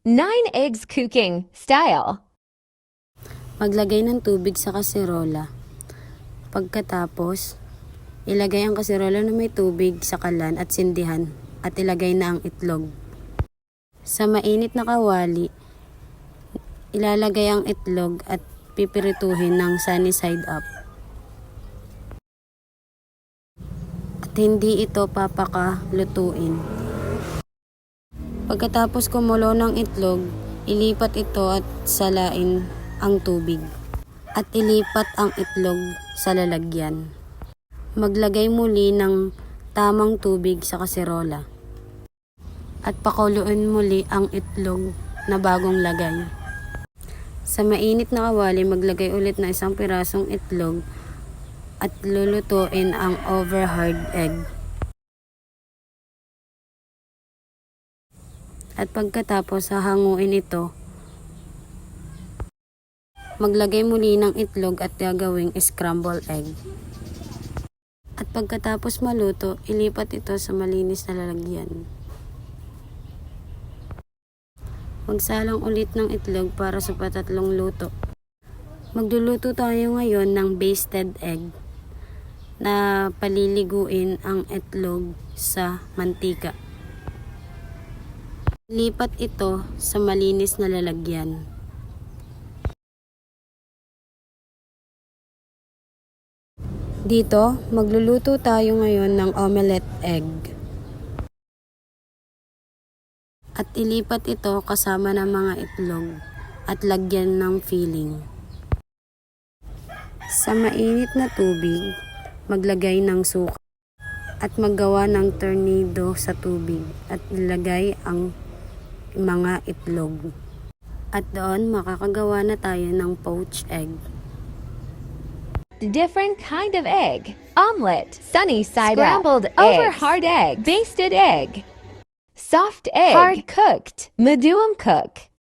9 eggs cooking style. Maglagay ng tubig sa kaserola. Pagkatapos, ilagay ang kaserola na may tubig sa kalan at sindihan at ilagay na ang itlog. Sa mainit na kawali, ilalagay ang itlog at pipirituhin ng sunny side up. At hindi ito papakalutuin. Pagkatapos kumulo ng itlog, ilipat ito at salain ang tubig. At ilipat ang itlog sa lalagyan. Maglagay muli ng tamang tubig sa kaserola. At pakuluin muli ang itlog na bagong lagay. Sa mainit na kawali, maglagay ulit ng isang pirasong itlog at lulutuin ang overhard egg. At pagkatapos hahanguin ito, maglagay muli ng itlog at gagawing scrambled egg. At pagkatapos maluto, ilipat ito sa malinis na lalagyan. Magsalang ulit ng itlog para sa patatlong luto. Magluluto tayo ngayon ng basted egg na paliliguin ang itlog sa mantika. Lipat ito sa malinis na lalagyan. Dito, magluluto tayo ngayon ng omelette egg. At ilipat ito kasama ng mga itlog at lagyan ng filling. Sa mainit na tubig, maglagay ng suka at maggawa ng tornado sa tubig at ilagay ang mga itlog. At doon makakagawa na tayo ng poached egg. Different kind of egg. Omelet, sunny side Scrambled up, over eggs. hard egg, basted egg, soft egg, hard cooked, medium cook.